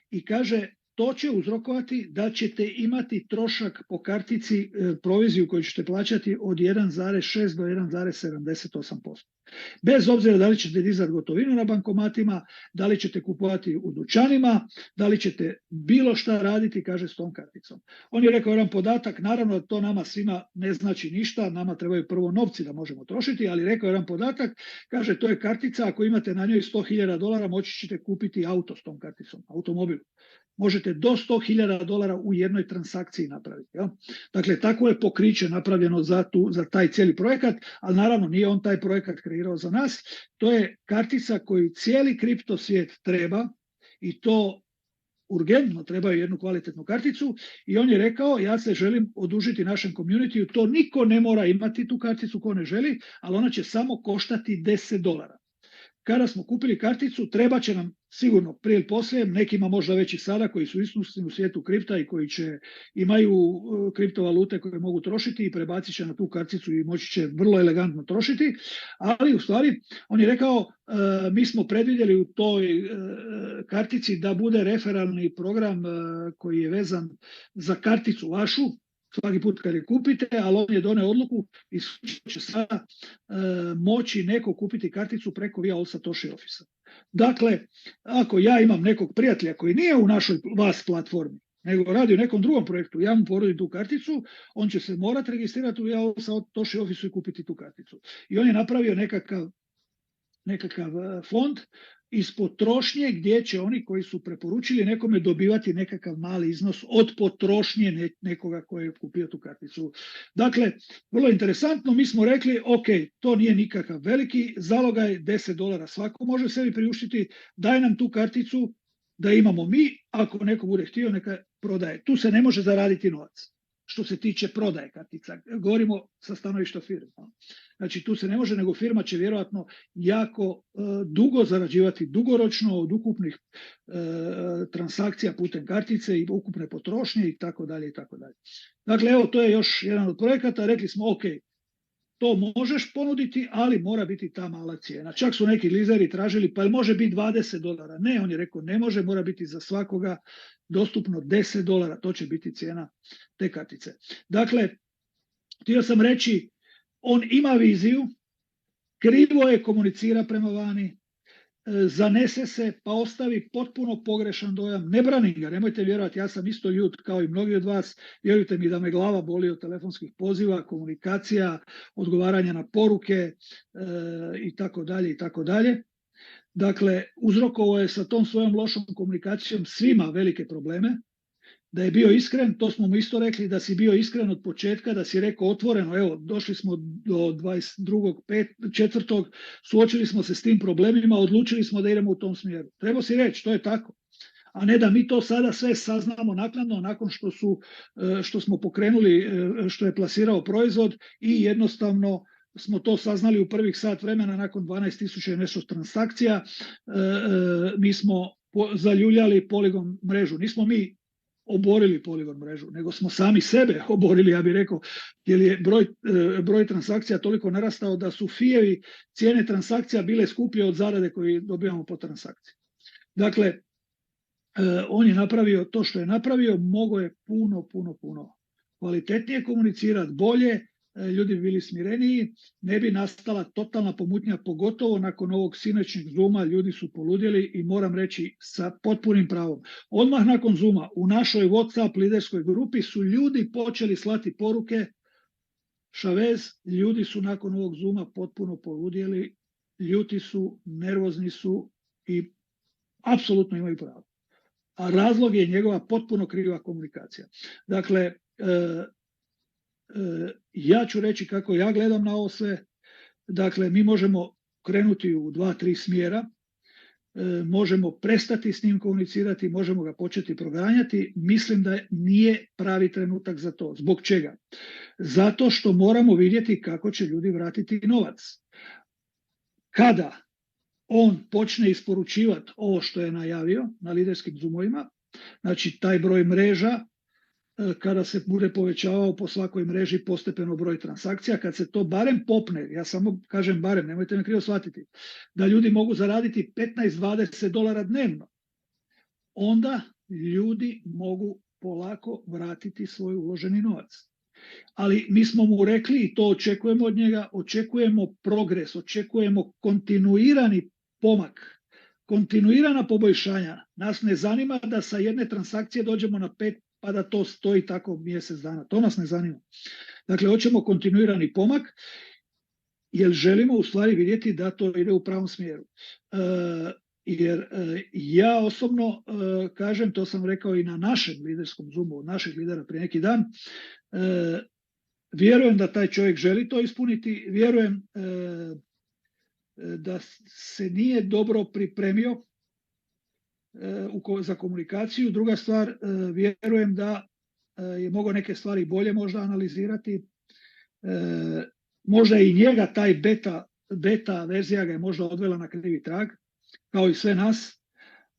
i kaže, to će uzrokovati da ćete imati trošak po kartici, proviziju koju ćete plaćati od 1,6 do 1,78%. Bez obzira da li ćete dizati gotovinu na bankomatima, da li ćete kupovati u dućanima, da li ćete bilo šta raditi, kaže, s tom karticom. On je rekao jedan podatak, naravno to nama svima ne znači ništa, nama trebaju prvo novci da možemo trošiti, ali rekao jedan podatak, kaže, to je kartica, ako imate na njoj $100.000, moći ćete kupiti auto s tom karticom, automobil. Možete do $100.000 u jednoj transakciji napraviti. Ja? Dakle, tako je pokriće napravljeno za taj cijeli projekat, ali naravno nije on taj projekat kreirao za nas. To je kartica koju cijeli kripto svijet treba i to urgentno trebaju jednu kvalitetnu karticu i on je rekao, ja se želim odužiti našem communityu, to niko ne mora imati tu karticu ko ne želi, ali ona će samo koštati $10. Kada smo kupili karticu, treba će nam sigurno prije ili poslije, nekima možda već i sada koji su iskusni u svijetu kripta i koji imaju kriptovalute koje mogu trošiti i prebacit će na tu karticu i moći će vrlo elegantno trošiti, ali u stvari on je rekao, mi smo predvidjeli u toj kartici da bude referalni program koji je vezan za karticu vašu, svaki put kad je kupite, ali on je doneo odluku i će sada moći neko kupiti karticu preko via All Satoshi Office. Dakle, ako ja imam nekog prijatelja koji nije u našoj vas platformi, nego radi u nekom drugom projektu, ja mu poručim tu karticu, on će se morati registrirati u via All Satoshi Office i kupiti tu karticu. I on je napravio nekakav fond iz potrošnje gdje će oni koji su preporučili nekome dobivati nekakav mali iznos od potrošnje nekoga koji je kupio tu karticu. Dakle, vrlo interesantno, mi smo rekli, ok, to nije nikakav veliki zalogaj, $10 svako može sebi priuštiti, daj nam tu karticu da imamo mi, ako neko bude htio neka prodaje. Tu se ne može zaraditi novac. Što se tiče prodaje kartica, govorimo sa stanovišta firme. Znači tu se ne može, nego firma će vjerojatno jako dugo zarađivati dugoročno od ukupnih transakcija putem kartice i ukupne potrošnje i tako dalje i tako dalje. Dakle, evo to je još jedan od projekata, rekli smo ok, to možeš ponuditi, ali mora biti ta mala cijena. Čak su neki lizeri tražili, pa može biti $20? Ne, on je rekao ne može, mora biti za svakoga dostupno $10, to će biti cijena te kartice. Dakle, htio sam reći, on ima viziju, krivo je komunicira prema vani, zanese se pa ostavi potpuno pogrešan dojam. Ne branim ga, nemojte vjerovati, ja sam isto ljut kao i mnogi od vas, vjerujte mi da me glava boli od telefonskih poziva, komunikacija, odgovaranja na poruke i tako dalje i tako dalje. Dakle, uzrokovao je sa tom svojom lošom komunikacijom svima velike probleme. Da je bio iskren, to smo mu isto rekli, da si bio iskren od početka, da si rekao otvoreno, evo, došli smo do 22.4. suočili smo se s tim problemima, odlučili smo da idemo u tom smjeru. Treba si reći, to je tako. A ne da mi to sada sve saznamo naknadno, nakon što smo pokrenuli, što je plasirao proizvod i jednostavno smo to saznali u prvih sat vremena nakon 12.000 nešto transakcija. Mi smo zaljuljali Polygon mrežu. Nismo mi oborili Polygon mrežu, nego smo sami sebe oborili, ja bih rekao, jer je broj transakcija toliko narastao da su fijevi cijene transakcija bile skuplje od zarade koje dobijamo po transakciji. Dakle, on je napravio to što je napravio, mogao je puno kvalitetnije komunicirati, bolje, ljudi bi bili smireniji, ne bi nastala totalna pomutnja, pogotovo nakon ovog sinoćnjeg Zooma, ljudi su poludjeli i moram reći sa potpunim pravom. Odmah nakon Zooma u našoj WhatsApp liderskoj grupi su ljudi počeli slati poruke, Chavez, ljudi su nakon ovog Zooma potpuno poludjeli, ljuti su, nervozni su i apsolutno imaju pravo. A razlog je njegova potpuno kriva komunikacija. Dakle, ja ću reći kako ja gledam na ovo sve. Dakle, mi možemo krenuti u 2-3 smjera, možemo prestati s njim komunicirati, možemo ga početi proganjati. Mislim da nije pravi trenutak za to. Zbog čega? Zato što moramo vidjeti kako će ljudi vratiti novac. Kada on počne isporučivati ovo što je najavio na liderskim Zoomovima, znači taj broj mreža, kada se bude povećavao po svakoj mreži postepeno broj transakcija, kad se to barem popne, ja samo kažem barem, nemojte me krivo shvatiti, da ljudi mogu zaraditi $15-20 dnevno, onda ljudi mogu polako vratiti svoj uloženi novac. Ali mi smo mu rekli i to očekujemo od njega, očekujemo progres, očekujemo kontinuirani pomak, kontinuirana poboljšanja. Nas ne zanima da sa jedne transakcije dođemo na 5 pa da to stoji tako mjesec dana. To nas ne zanima. Dakle, hoćemo kontinuirani pomak jer želimo u stvari vidjeti da to ide u pravom smjeru. Jer ja osobno kažem, to sam rekao i na našem liderskom Zoomu od naših lidera prije neki dan, vjerujem da taj čovjek želi to ispuniti, vjerujem da se nije dobro pripremio za komunikaciju. Druga stvar, vjerujem da je mogao neke stvari bolje možda analizirati. Možda i njega taj beta verzija ga je možda odvela na krivi trag, kao i sve nas,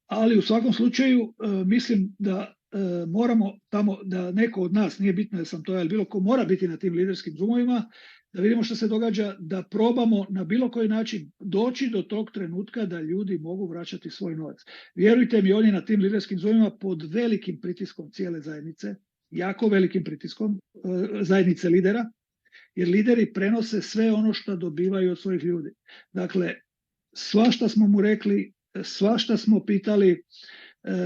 ali u svakom slučaju mislim da moramo tamo, da neko od nas, nije bitno da sam to ja ili bilo ko, mora biti na tim liderskim Zoomovima, da vidimo što se događa, da probamo na bilo koji način doći do tog trenutka da ljudi mogu vraćati svoj novac. Vjerujte mi, on je na tim liderskim Zoomima pod velikim pritiskom cijele zajednice, jako velikim pritiskom zajednice lidera, jer lideri prenose sve ono što dobivaju od svojih ljudi. Dakle, svašta smo mu rekli, svašta smo pitali,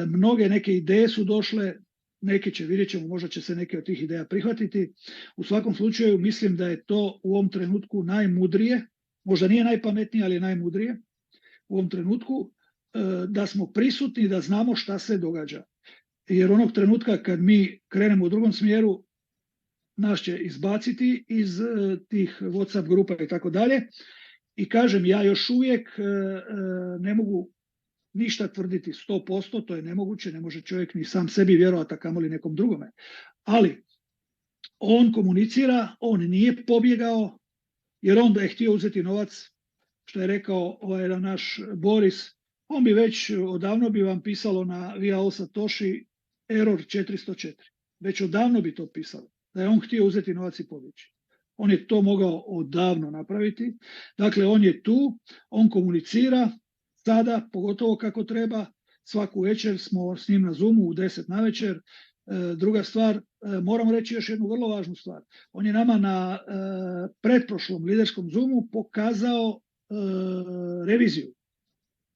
mnoge neke ideje su došle, neke će, vidjet ćemo, možda će se neke od tih ideja prihvatiti. U svakom slučaju mislim da je to u ovom trenutku najmudrije, možda nije najpametnije, ali je najmudrije u ovom trenutku, da smo prisutni i da znamo šta se događa. Jer onog trenutka kad mi krenemo u drugom smjeru, nas će izbaciti iz tih WhatsApp grupa i tako dalje. I kažem, ja još uvijek ne mogu ništa tvrditi 100%, to je nemoguće, ne može čovjek ni sam sebi vjerovati, a kamoli nekom drugome. Ali on komunicira, on nije pobjegao, jer on da je htio uzeti novac, što je rekao ovaj naš Boris, on bi već odavno bi vam pisalo na Via All Satoshi error 404. Već odavno bi to pisalo, da je on htio uzeti novac i pobjeći. On je to mogao odavno napraviti. Dakle, on je tu, on komunicira, sada, pogotovo kako treba, svaku večer smo s njim na Zoomu u 10 navečer. Druga stvar, moram reći još jednu vrlo važnu stvar. On je nama na pretprošlom liderskom Zoomu pokazao reviziju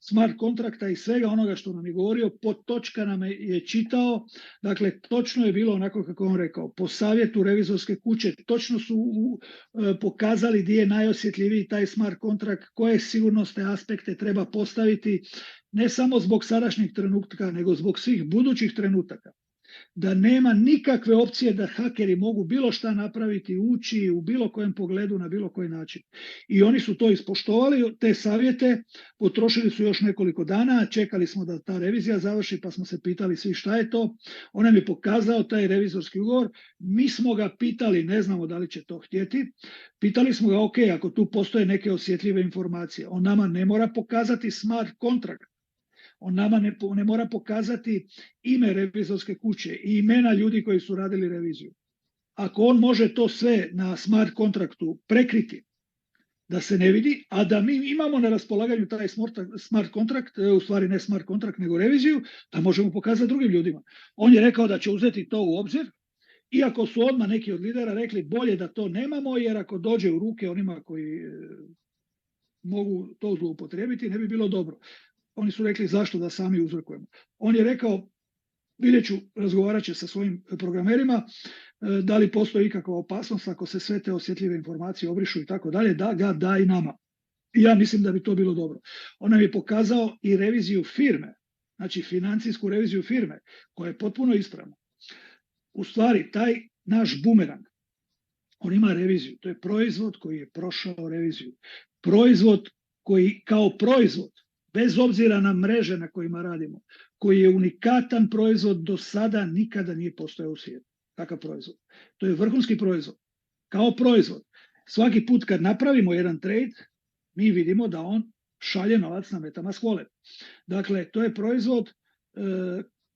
smart kontrakta i svega onoga što nam je govorio, po točka nam je čitao, dakle točno je bilo onako kako on rekao, po savjetu revizorske kuće, točno su pokazali gdje je najosjetljiviji taj smart kontrakt, koje sigurnosne aspekte treba postaviti, ne samo zbog sadašnjeg trenutka, nego zbog svih budućih trenutaka. Da nema nikakve opcije da hakeri mogu bilo šta napraviti, ući u bilo kojem pogledu na bilo koji način. I oni su to ispoštovali, te savjete, potrošili su još nekoliko dana, čekali smo da ta revizija završi, pa smo se pitali svi šta je to. On nam je pokazao taj revizorski ugovor, mi smo ga pitali, ne znamo da li će to htjeti, pitali smo ga, ok, ako tu postoje neke osjetljive informacije, on nama ne mora pokazati smart kontrakt, on nama ne mora pokazati ime revizorske kuće i imena ljudi koji su radili reviziju. Ako on može to sve na smart kontraktu prekriti, da se ne vidi, a da mi imamo na raspolaganju taj smart kontrakt, u stvari ne smart kontrakt nego reviziju, da možemo pokazati drugim ljudima. On je rekao da će uzeti to u obzir, iako su odmah neki od lidera rekli bolje da to nemamo, jer ako dođe u ruke onima koji mogu to zloupotrijebiti, ne bi bilo dobro. Oni su rekli zašto da sami uzrokujemo. On je rekao, vidjet ću, razgovarat će sa svojim programerima, da li postoji ikakva opasnost ako se sve te osjetljive informacije obrišu i tako dalje, da ga da i nama. I ja mislim da bi to bilo dobro. On nam je pokazao i reviziju firme, znači financijsku reviziju firme, koja je potpuno ispravna. U stvari, taj naš bumerang, on ima reviziju. To je proizvod koji je prošao reviziju. Proizvod koji kao proizvod, bez obzira na mreže na kojima radimo, koji je unikatan proizvod, do sada nikada nije postojao u svijetu. Takav proizvod. To je vrhunski proizvod. Kao proizvod. Svaki put kad napravimo jedan trade, mi vidimo da on šalje novac na MetaMask wallet. Dakle, to je proizvod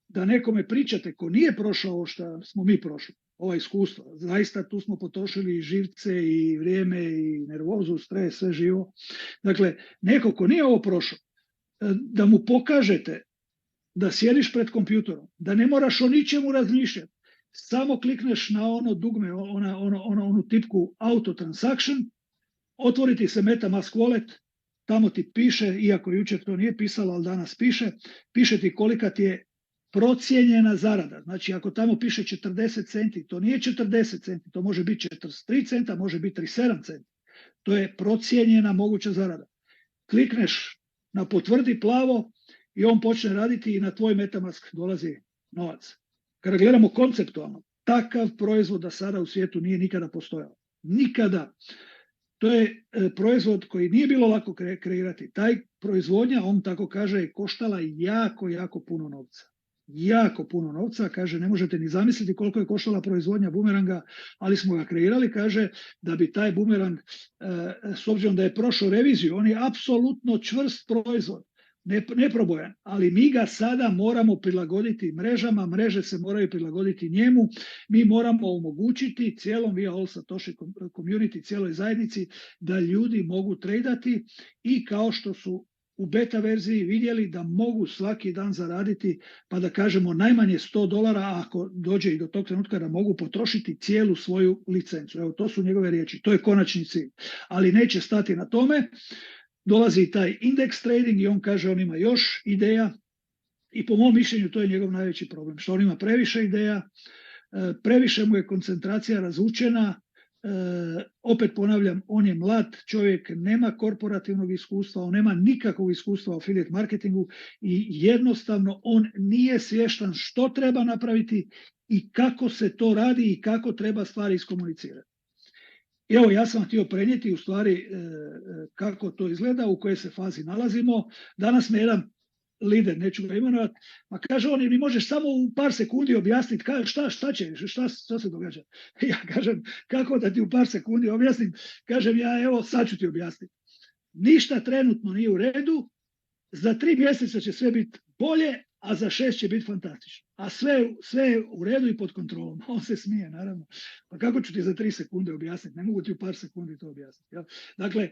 da nekome pričate ko nije prošao ovo što smo mi prošli, ova iskustva. Zaista tu smo potrošili i živce i vrijeme i nervozu, stres, sve živo. Dakle, neko ko nije ovo prošao, da mu pokažete da sjediš pred kompjutorom, da ne moraš o ničemu razmišljati. samo klikneš na ono dugme, onu tipku auto transaction, otvoriti se MetaMask wallet, tamo ti piše, iako jučer to nije pisalo, ali danas piše ti kolika ti je procijenjena zarada. Znači, ako tamo piše 40 centi, to nije 40 centi, to može biti 43 centa, može biti 37 centi. To je procijenjena moguća zarada. Klikneš na potvrdi plavo i on počne raditi i na tvoj MetaMask dolazi novac. Kada gledamo konceptualno, takav proizvod da sada u svijetu nije nikada postojao. Nikada. To je proizvod koji nije bilo lako kreirati. Taj proizvodnja, on tako kaže, je koštala jako puno novca. Jako puno novca, kaže, ne možete ni zamisliti koliko je koštala proizvodnja bumeranga, ali smo ga kreirali, kaže, da bi taj bumerang, s obzirom da je prošao reviziju, on je apsolutno čvrst proizvod, neprobojan, ali mi ga sada moramo prilagoditi mrežama, mreže se moraju prilagoditi njemu, mi moramo omogućiti cijelom via all Satoshi community, cijeloj zajednici, da ljudi mogu tradati i kao što su u beta verziji vidjeli da mogu svaki dan zaraditi, pa da kažemo najmanje $100, a ako dođe i do tog trenutka da mogu potrošiti cijelu svoju licencu. Evo, to su njegove riječi, to je konačni cilj. Ali neće stati na tome, dolazi i taj index trading i on kaže on ima još ideja i po mom mišljenju to je njegov najveći problem, što on ima previše ideja, previše mu je koncentracija razvučena. Opet ponavljam, on je mlad čovjek, nema korporativnog iskustva, on nema nikakvog iskustva u affiliate marketingu i jednostavno on nije svjestan što treba napraviti i kako se to radi i kako treba stvari iskomunicirati. Evo, ja sam htio prenijeti u stvari kako to izgleda, u kojoj se fazi nalazimo. Danas me jedan lider, neću ga imenovati, ma kaže on, mi možeš samo u par sekundi objasniti šta se događa. Ja kažem, kako da ti u par sekundi objasnim? Kažem ja, evo, sad ću ti objasniti. Ništa trenutno nije u redu, za 3 mjeseca će sve biti bolje, a za 6 će biti fantastično. A sve je u redu i pod kontrolom. On se smije, naravno. Pa kako ću ti za 3 sekunde objasniti? Ne mogu ti u par sekundi to objasniti. Ja? Dakle,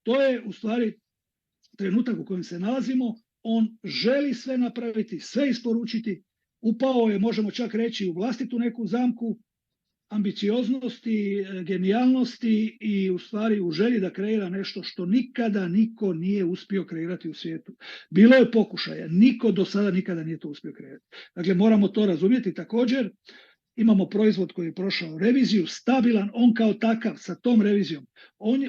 to je u stvari trenutak u kojem se nalazimo. On želi sve napraviti, sve isporučiti. Upao je, možemo čak reći, u vlastitu neku zamku ambicioznosti, genijalnosti i u stvari u želji da kreira nešto što nikada niko nije uspio kreirati u svijetu. Bilo je pokušaja, niko do sada nikada nije to uspio kreirati. Dakle, moramo to razumjeti također. Imamo proizvod koji je prošao reviziju, stabilan, on kao takav sa tom revizijom.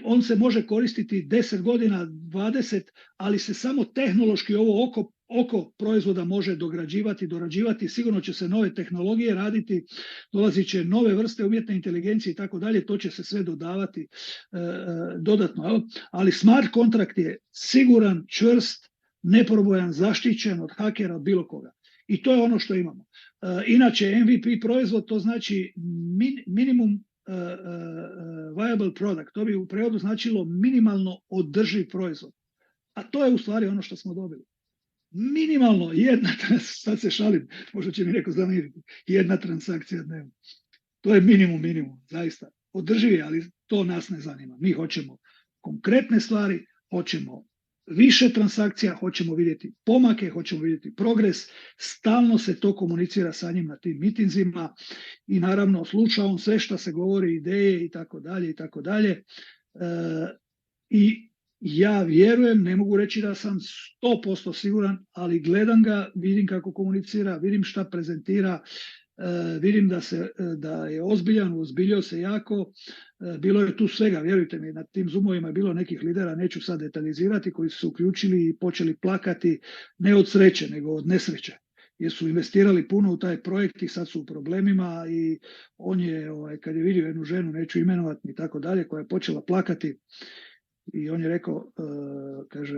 On se može koristiti 10 godina, 20, ali se samo tehnološki ovo oko proizvoda može dorađivati, sigurno će se nove tehnologije raditi, dolazit će nove vrste umjetne inteligencije i tako dalje, to će se sve dodavati dodatno. Ali smart kontrakt je siguran, čvrst, neprobojan, zaštićen od hakera, od bilo koga. I to je ono što imamo. Inače, MVP proizvod, to znači minimum viable product, to bi u prevodu značilo minimalno održiv proizvod. A to je u stvari ono što smo dobili. Minimalno jedna, sad se šalim, možda će mi neko zamiriti, jedna transakcija dnevno. To je minimum, zaista. Održivi, ali to nas ne zanima. Mi hoćemo konkretne stvari, hoćemo više transakcija, hoćemo vidjeti pomake, hoćemo vidjeti progres, stalno se to komunicira sa njim na tim mitinzima i naravno sluša on sve što se govori, ideje i tako dalje. I ja vjerujem, ne mogu reći da sam 100% siguran, ali gledam ga, vidim kako komunicira, vidim šta prezentira, vidim da je ozbiljan, ozbiljio se jako. Bilo je tu svega, vjerujte mi, na tim zoomovima je bilo nekih lidera, neću sad detaljizirati, koji su se uključili i počeli plakati ne od sreće, nego od nesreće. Jer su investirali puno u taj projekt i sad su u problemima i on je, kad je vidio jednu ženu, neću imenovati i tako dalje, koja je počela plakati i on je rekao, kaže,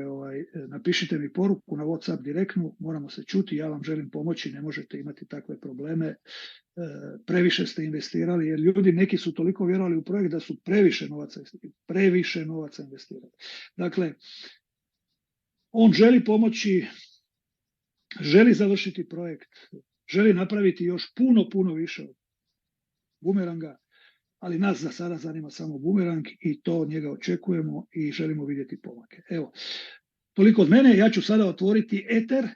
napišite mi poruku na WhatsApp direktnu, moramo se čuti, ja vam želim pomoći, ne možete imati takve probleme, previše ste investirali, jer ljudi neki su toliko vjerovali u projekt da su previše novaca investirali. Dakle, on želi pomoći, želi završiti projekt, želi napraviti još puno više od bumeranga, ali nas za sada zanima samo bumerang i to od njega očekujemo i želimo vidjeti pomake. Evo, toliko od mene, ja ću sada otvoriti eter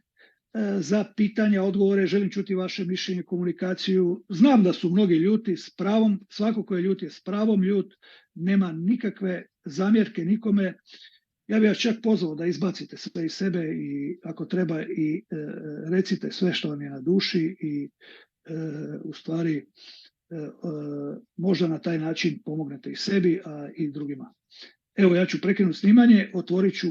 za pitanja, odgovore, želim čuti vaše mišljenje, komunikaciju. Znam da su mnogi ljuti s pravom, svako ko je ljut je s pravom ljut, nema nikakve zamjerke nikome. Ja bih vas čak pozvao da izbacite sve iz sebe i ako treba i recite sve što vam je na duši i u stvari možda na taj način pomognete i sebi, a i drugima. Evo, ja ću prekinuti snimanje, otvorit ću